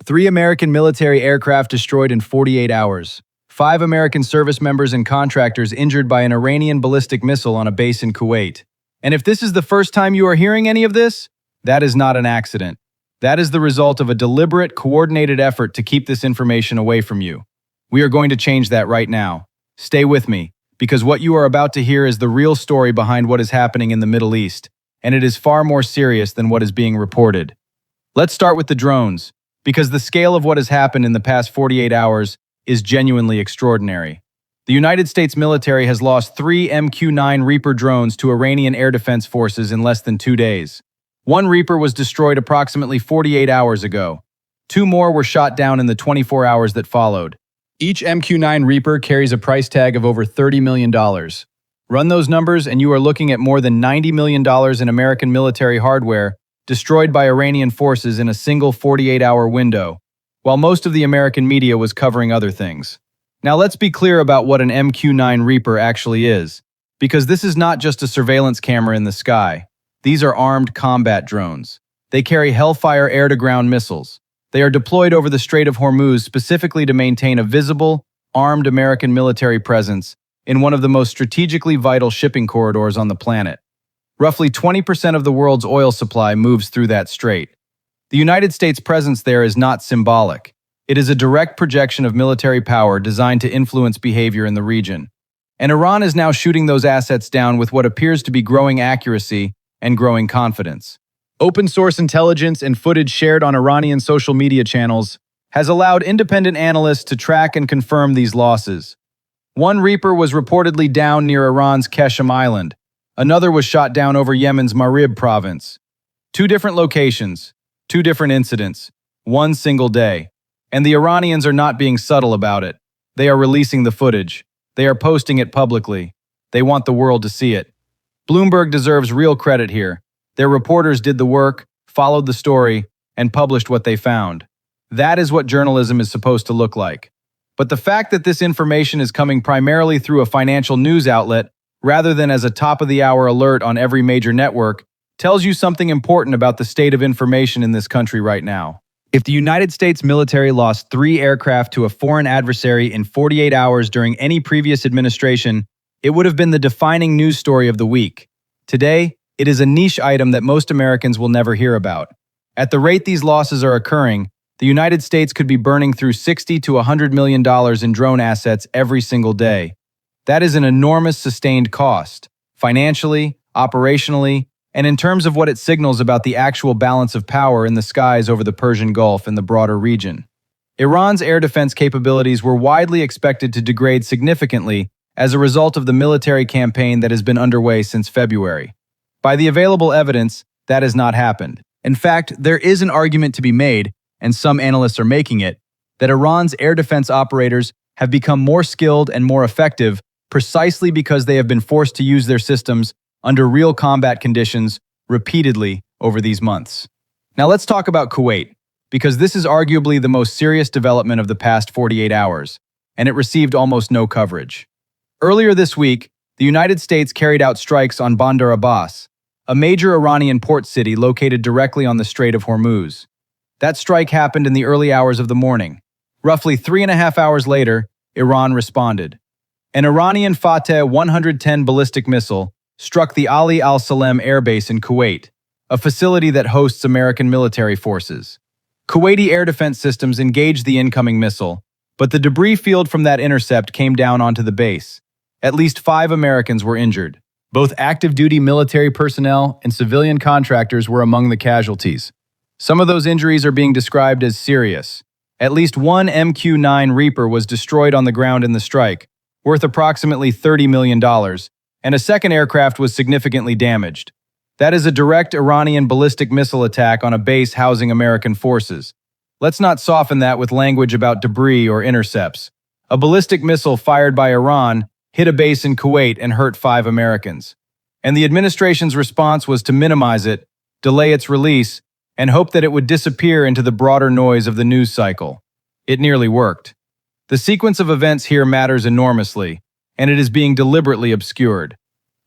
Three American military aircraft destroyed in 48 hours. Five American service members and contractors injured by an Iranian ballistic missile on a base in Kuwait. And if this is the first time you are hearing any of this, that is not an accident. That is the result of a deliberate, coordinated effort to keep this information away from you. We are going to change that right now. Stay with me, because what you are about to hear is the real story behind what is happening in the Middle East, and it is far more serious than what is being reported. Let's start with the drones, because the scale of what has happened in the past 48 hours is genuinely extraordinary. The United States military has lost 3 MQ-9 Reaper drones to Iranian air defense forces in less than 2 days. One Reaper was destroyed approximately 48 hours ago. 2 more were shot down in the 24 hours that followed. Each MQ-9 Reaper carries a price tag of over $30 million. Run those numbers and you are looking at more than $90 million in American military hardware destroyed by Iranian forces in a single 48-hour window, while most of the American media was covering other things. Now let's be clear about what an MQ-9 Reaper actually is, because this is not just a surveillance camera in the sky. These are armed combat drones. They carry Hellfire air-to-ground missiles. They are deployed over the Strait of Hormuz specifically to maintain a visible, armed American military presence in one of the most strategically vital shipping corridors on the planet. Roughly 20% of the world's oil supply moves through that strait. The United States' presence there is not symbolic. It is a direct projection of military power designed to influence behavior in the region. And Iran is now shooting those assets down with what appears to be growing accuracy and growing confidence. Open-source intelligence and footage shared on Iranian social media channels has allowed independent analysts to track and confirm these losses. One Reaper was reportedly down near Iran's Keshem Island. Another was shot down over Yemen's Marib province. 2 different locations, 2 different incidents, 1 single day. And the Iranians are not being subtle about it. They are releasing the footage. They are posting it publicly. They want the world to see it. Bloomberg deserves real credit here. Their reporters did the work, followed the story, and published what they found. That is what journalism is supposed to look like. But the fact that this information is coming primarily through a financial news outlet rather than as a top-of-the-hour alert on every major network tells you something important about the state of information in this country right now. If the United States military lost 3 aircraft to a foreign adversary in 48 hours during any previous administration, it would have been the defining news story of the week. Today, it is a niche item that most Americans will never hear about. At the rate these losses are occurring, the United States could be burning through $60 to $100 million in drone assets every single day. That is an enormous sustained cost, financially, operationally, and in terms of what it signals about the actual balance of power in the skies over the Persian Gulf and the broader region. Iran's air defense capabilities were widely expected to degrade significantly as a result of the military campaign that has been underway since February. By the available evidence, that has not happened. In fact, there is an argument to be made, and some analysts are making it, that Iran's air defense operators have become more skilled and more effective precisely because they have been forced to use their systems under real combat conditions repeatedly over these months. Now let's talk about Kuwait, because this is arguably the most serious development of the past 48 hours, and it received almost no coverage. Earlier this week, the United States carried out strikes on Bandar Abbas, a major Iranian port city located directly on the Strait of Hormuz. That strike happened in the early hours of the morning. Roughly 3.5 hours later, Iran responded. An Iranian Fateh 110 ballistic missile struck the Ali al-Salem airbase in Kuwait, a facility that hosts American military forces. Kuwaiti air defense systems engaged the incoming missile, but the debris field from that intercept came down onto the base. At least 5 Americans were injured. Both active-duty military personnel and civilian contractors were among the casualties. Some of those injuries are being described as serious. At least 1 MQ-9 Reaper was destroyed on the ground in the strike, worth approximately $30 million, and a second aircraft was significantly damaged. That is a direct Iranian ballistic missile attack on a base housing American forces. Let's not soften that with language about debris or intercepts. A ballistic missile fired by Iran hit a base in Kuwait and hurt 5 Americans. And the administration's response was to minimize it, delay its release, and hope that it would disappear into the broader noise of the news cycle. It nearly worked. The sequence of events here matters enormously, and it is being deliberately obscured.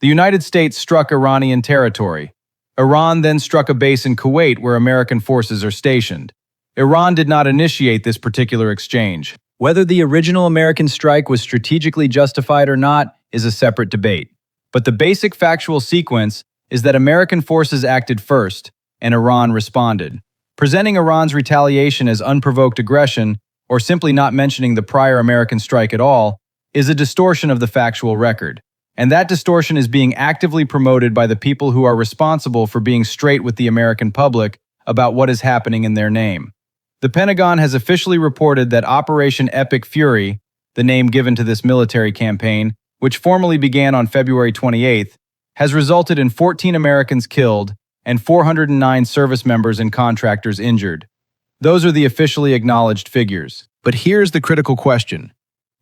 The United States struck Iranian territory. Iran then struck a base in Kuwait where American forces are stationed. Iran did not initiate this particular exchange. Whether the original American strike was strategically justified or not is a separate debate. But the basic factual sequence is that American forces acted first, and Iran responded. Presenting Iran's retaliation as unprovoked aggression, or simply not mentioning the prior American strike at all, is a distortion of the factual record. And that distortion is being actively promoted by the people who are responsible for being straight with the American public about what is happening in their name. The Pentagon has officially reported that Operation Epic Fury, the name given to this military campaign, which formally began on February 28th, has resulted in 14 Americans killed and 409 service members and contractors injured. Those are the officially acknowledged figures. But here's the critical question.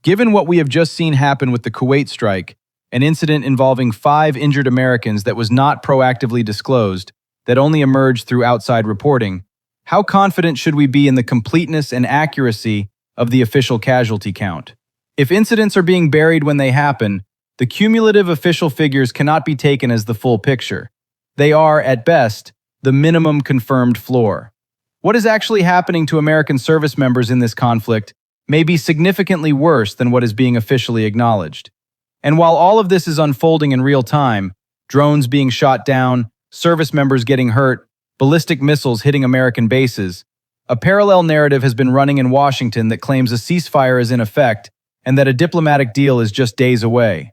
Given what we have just seen happen with the Kuwait strike, an incident involving 5 injured Americans that was not proactively disclosed, that only emerged through outside reporting, how confident should we be in the completeness and accuracy of the official casualty count? If incidents are being buried when they happen, the cumulative official figures cannot be taken as the full picture. They are, at best, the minimum confirmed floor. What is actually happening to American service members in this conflict may be significantly worse than what is being officially acknowledged. And while all of this is unfolding in real time, drones being shot down, service members getting hurt, ballistic missiles hitting American bases, a parallel narrative has been running in Washington that claims a ceasefire is in effect and that a diplomatic deal is just days away.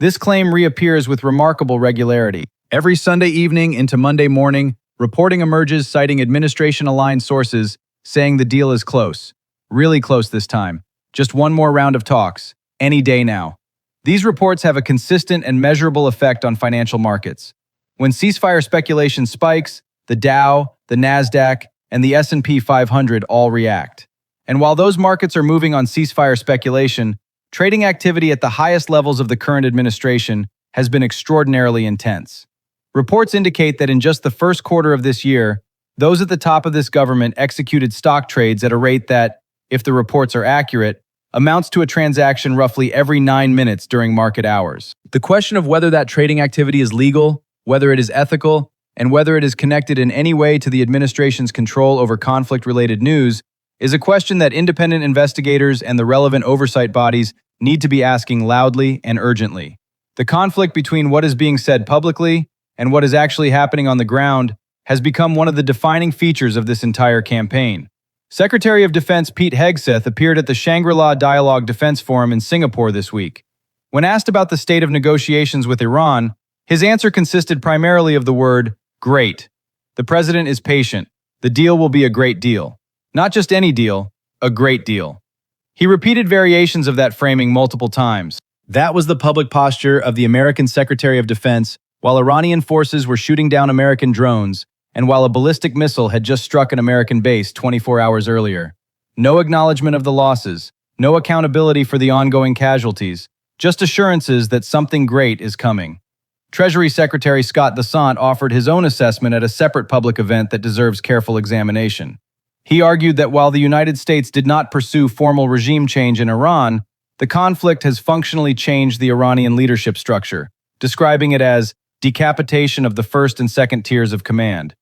This claim reappears with remarkable regularity. Every Sunday evening into Monday morning, reporting emerges citing administration-aligned sources saying the deal is close. Really close this time. Just one more round of talks. Any day now. These reports have a consistent and measurable effect on financial markets. When ceasefire speculation spikes, the Dow, the Nasdaq, and the S&P 500 all react. And while those markets are moving on ceasefire speculation, trading activity at the highest levels of the current administration has been extraordinarily intense. Reports indicate that in just the first quarter of this year, those at the top of this government executed stock trades at a rate that, if the reports are accurate, amounts to a transaction roughly every 9 minutes during market hours. The question of whether that trading activity is legal, whether it is ethical, and whether it is connected in any way to the administration's control over conflict-related news is a question that independent investigators and the relevant oversight bodies need to be asking loudly and urgently. The conflict between what is being said publicly and what is actually happening on the ground has become one of the defining features of this entire campaign. Secretary of Defense Pete Hegseth appeared at the Shangri-La Dialogue Defense Forum in Singapore this week. When asked about the state of negotiations with Iran, his answer consisted primarily of the word, great. The president is patient. The deal will be a great deal. Not just any deal, a great deal. He repeated variations of that framing multiple times. That was the public posture of the American Secretary of Defense while Iranian forces were shooting down American drones, and while a ballistic missile had just struck an American base 24 hours earlier. No acknowledgement of the losses, no accountability for the ongoing casualties, just assurances that something great is coming. Treasury Secretary Scott Bessent offered his own assessment at a separate public event that deserves careful examination. He argued that while the United States did not pursue formal regime change in Iran, the conflict has functionally changed the Iranian leadership structure, describing it as decapitation of the first and second tiers of command.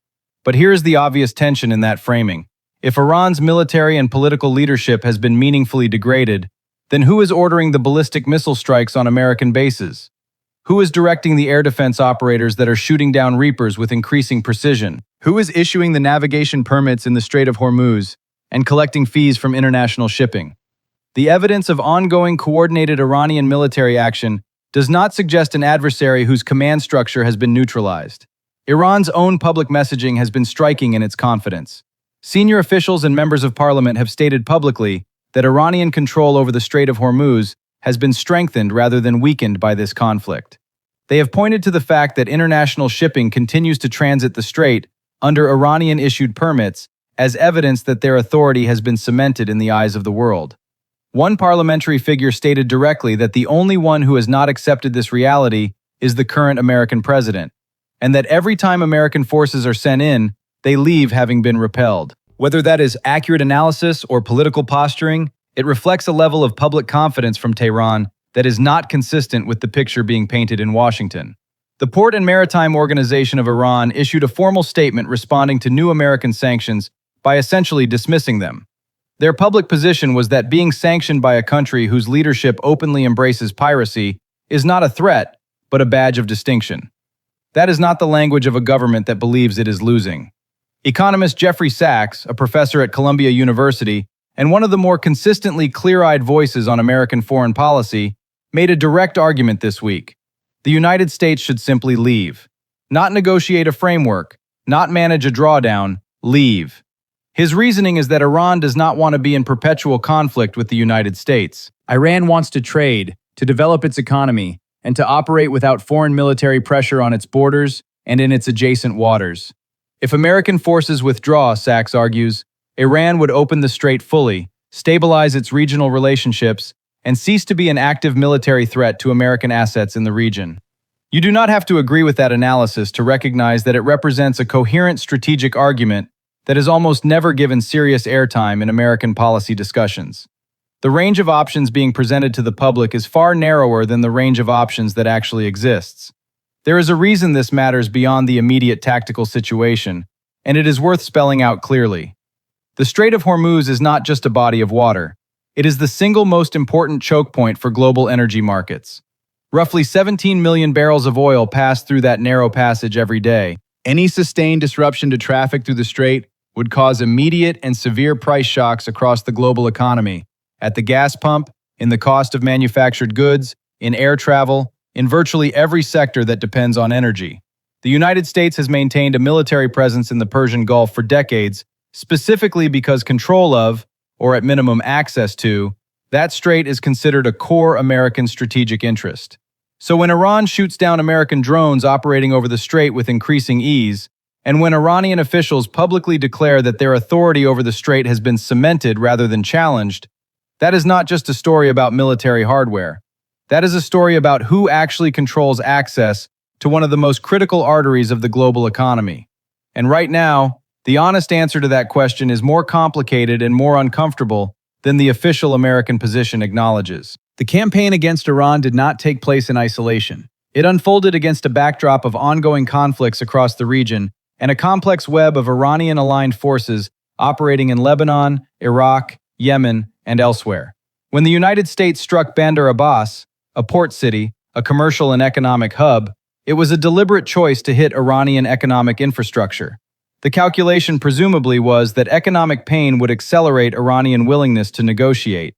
But here's the obvious tension in that framing. If Iran's military and political leadership has been meaningfully degraded, then who is ordering the ballistic missile strikes on American bases? Who is directing the air defense operators that are shooting down Reapers with increasing precision? Who is issuing the navigation permits in the Strait of Hormuz and collecting fees from international shipping? The evidence of ongoing coordinated Iranian military action does not suggest an adversary whose command structure has been neutralized. Iran's own public messaging has been striking in its confidence. Senior officials and members of parliament have stated publicly that Iranian control over the Strait of Hormuz has been strengthened rather than weakened by this conflict. They have pointed to the fact that international shipping continues to transit the strait under Iranian-issued permits as evidence that their authority has been cemented in the eyes of the world. One parliamentary figure stated directly that the only one who has not accepted this reality is the current American president, and that every time American forces are sent in, they leave having been repelled. Whether that is accurate analysis or political posturing, it reflects a level of public confidence from Tehran that is not consistent with the picture being painted in Washington. The Port and Maritime Organization of Iran issued a formal statement responding to new American sanctions by essentially dismissing them. Their public position was that being sanctioned by a country whose leadership openly embraces piracy is not a threat, but a badge of distinction. That is not the language of a government that believes it is losing. Economist Jeffrey Sachs, a professor at Columbia University and one of the more consistently clear-eyed voices on American foreign policy, made a direct argument this week. The United States should simply leave. Not negotiate a framework, not manage a drawdown, leave. His reasoning is that Iran does not want to be in perpetual conflict with the United States. Iran wants to trade, to develop its economy, and to operate without foreign military pressure on its borders and in its adjacent waters. If American forces withdraw, Sachs argues, Iran would open the strait fully, stabilize its regional relationships, and cease to be an active military threat to American assets in the region. You do not have to agree with that analysis to recognize that it represents a coherent strategic argument that is almost never given serious airtime in American policy discussions. The range of options being presented to the public is far narrower than the range of options that actually exists. There is a reason this matters beyond the immediate tactical situation, and it is worth spelling out clearly. The Strait of Hormuz is not just a body of water. It is the single most important choke point for global energy markets. Roughly 17 million barrels of oil pass through that narrow passage every day. Any sustained disruption to traffic through the strait would cause immediate and severe price shocks across the global economy, at the gas pump, in the cost of manufactured goods, in air travel, in virtually every sector that depends on energy. The United States has maintained a military presence in the Persian Gulf for decades, specifically because control of, or at minimum access to, that strait is considered a core American strategic interest. So when Iran shoots down American drones operating over the strait with increasing ease, and when Iranian officials publicly declare that their authority over the strait has been cemented rather than challenged, that is not just a story about military hardware. That is a story about who actually controls access to one of the most critical arteries of the global economy. And right now, the honest answer to that question is more complicated and more uncomfortable than the official American position acknowledges. The campaign against Iran did not take place in isolation. It unfolded against a backdrop of ongoing conflicts across the region and a complex web of Iranian-aligned forces operating in Lebanon, Iraq, Yemen, and elsewhere. When the United States struck Bandar Abbas, a port city, a commercial and economic hub, it was a deliberate choice to hit Iranian economic infrastructure. The calculation presumably was that economic pain would accelerate Iranian willingness to negotiate.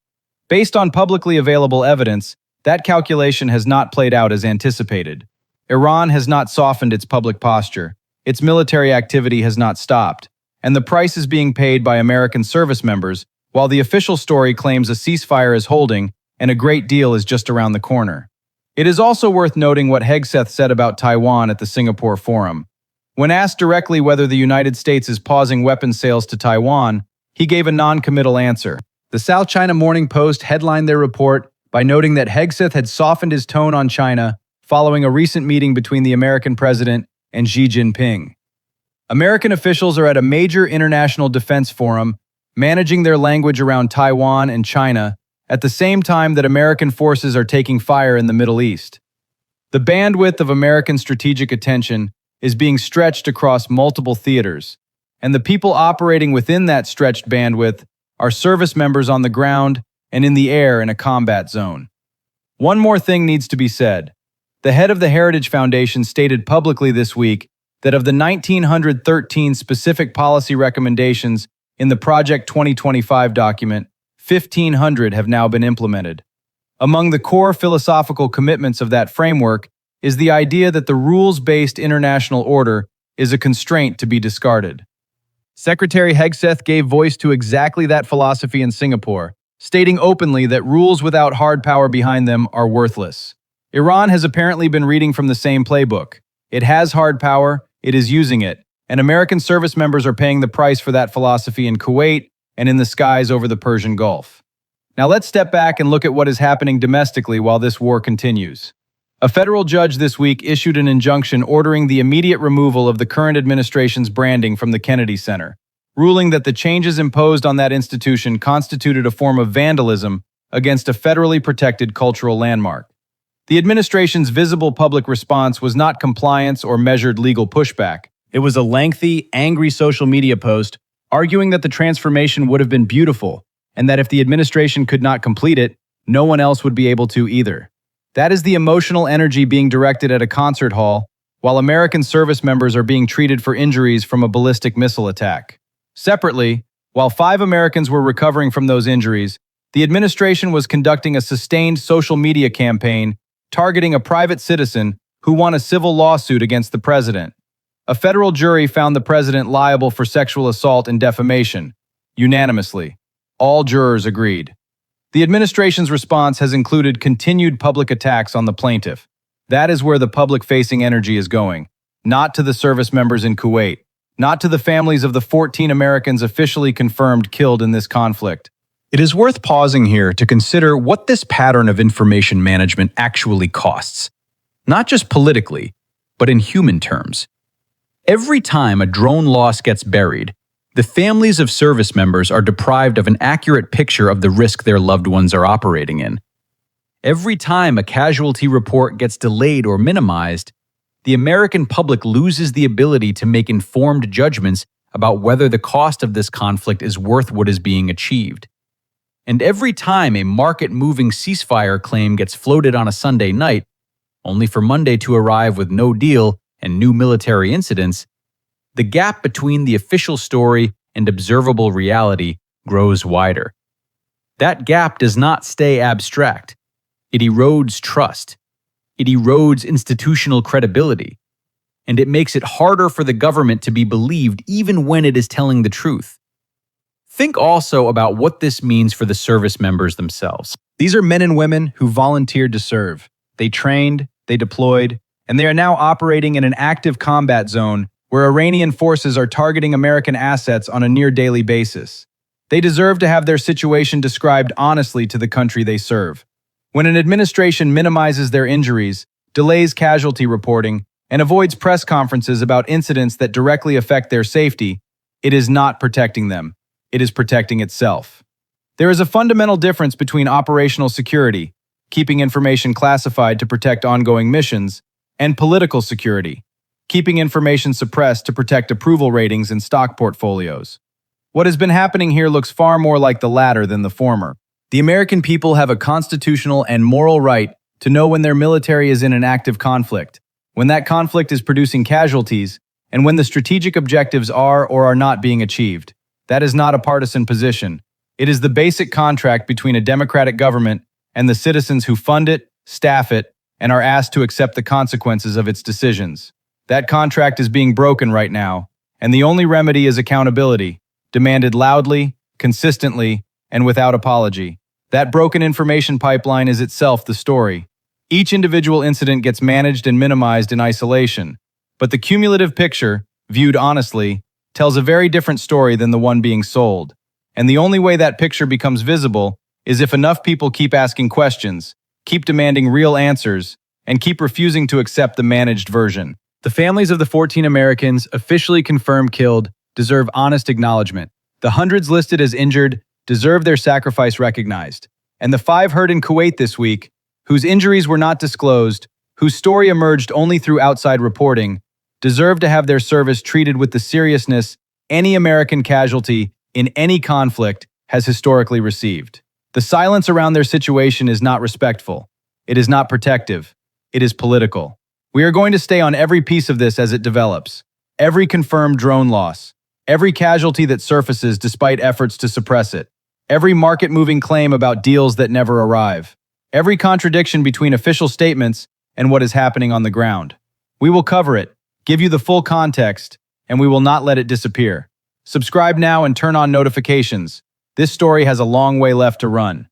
Based on publicly available evidence, that calculation has not played out as anticipated. Iran has not softened its public posture, its military activity has not stopped, and the price is being paid by American service members, while the official story claims a ceasefire is holding and a great deal is just around the corner. It is also worth noting what Hegseth said about Taiwan at the Singapore Forum. When asked directly whether the United States is pausing weapons sales to Taiwan, he gave a non-committal answer. The South China Morning Post headlined their report by noting that Hegseth had softened his tone on China following a recent meeting between the American president and Xi Jinping. American officials are at a major international defense forum, managing their language around Taiwan and China at the same time that American forces are taking fire in the Middle East. The bandwidth of American strategic attention is being stretched across multiple theaters, and the people operating within that stretched bandwidth are service members on the ground and in the air in a combat zone. One more thing needs to be said. The head of the Heritage Foundation stated publicly this week that of the 1,913 specific policy recommendations in the Project 2025 document, 1,500 have now been implemented. Among the core philosophical commitments of that framework is the idea that the rules-based international order is a constraint to be discarded. Secretary Hegseth gave voice to exactly that philosophy in Singapore, stating openly that rules without hard power behind them are worthless. Iran has apparently been reading from the same playbook. It has hard power, it is using it, and American service members are paying the price for that philosophy in Kuwait and in the skies over the Persian Gulf. Now let's step back and look at what is happening domestically while this war continues. A federal judge this week issued an injunction ordering the immediate removal of the current administration's branding from the Kennedy Center, ruling that the changes imposed on that institution constituted a form of vandalism against a federally protected cultural landmark. The administration's visible public response was not compliance or measured legal pushback. It was a lengthy, angry social media post arguing that the transformation would have been beautiful and that if the administration could not complete it, no one else would be able to either. That is the emotional energy being directed at a concert hall, while American service members are being treated for injuries from a ballistic missile attack. Separately, while 5 Americans were recovering from those injuries, the administration was conducting a sustained social media campaign targeting a private citizen who won a civil lawsuit against the president. A federal jury found the president liable for sexual assault and defamation, unanimously. All jurors agreed. The administration's response has included continued public attacks on the plaintiff. That is where the public-facing energy is going, not to the service members in Kuwait, not to the families of the 14 Americans officially confirmed killed in this conflict. It is worth pausing here to consider what this pattern of information management actually costs, not just politically, but in human terms. Every time a drone loss gets buried, the families of service members are deprived of an accurate picture of the risk their loved ones are operating in. Every time a casualty report gets delayed or minimized, the American public loses the ability to make informed judgments about whether the cost of this conflict is worth what is being achieved. And every time a market-moving ceasefire claim gets floated on a Sunday night, only for Monday to arrive with no deal and new military incidents, the gap between the official story and observable reality grows wider. That gap does not stay abstract. It erodes trust. It erodes institutional credibility. And it makes it harder for the government to be believed even when it is telling the truth. Think also about what this means for the service members themselves. These are men and women who volunteered to serve. They trained, they deployed, and they are now operating in an active combat zone where Iranian forces are targeting American assets on a near-daily basis. They deserve to have their situation described honestly to the country they serve. When an administration minimizes their injuries, delays casualty reporting, and avoids press conferences about incidents that directly affect their safety, it is not protecting them. It is protecting itself. There is a fundamental difference between operational security, keeping information classified to protect ongoing missions, and political security, keeping information suppressed to protect approval ratings and stock portfolios. What has been happening here looks far more like the latter than the former. The American people have a constitutional and moral right to know when their military is in an active conflict, when that conflict is producing casualties, and when the strategic objectives are or are not being achieved. That is not a partisan position. It is the basic contract between a democratic government and the citizens who fund it, staff it, and are asked to accept the consequences of its decisions. That contract is being broken right now, and the only remedy is accountability, demanded loudly, consistently, and without apology. That broken information pipeline is itself the story. Each individual incident gets managed and minimized in isolation, but the cumulative picture, viewed honestly, tells a very different story than the one being sold. And the only way that picture becomes visible is if enough people keep asking questions, keep demanding real answers, and keep refusing to accept the managed version. The families of the 14 Americans officially confirmed killed deserve honest acknowledgement. The hundreds listed as injured deserve their sacrifice recognized. And the 5 hurt in Kuwait this week, whose injuries were not disclosed, whose story emerged only through outside reporting, deserve to have their service treated with the seriousness any American casualty in any conflict has historically received. The silence around their situation is not respectful. It is not protective. It is political. We are going to stay on every piece of this as it develops. Every confirmed drone loss. Every casualty that surfaces despite efforts to suppress it. Every market-moving claim about deals that never arrive. Every contradiction between official statements and what is happening on the ground. We will cover it, give you the full context, and we will not let it disappear. Subscribe now and turn on notifications. This story has a long way left to run.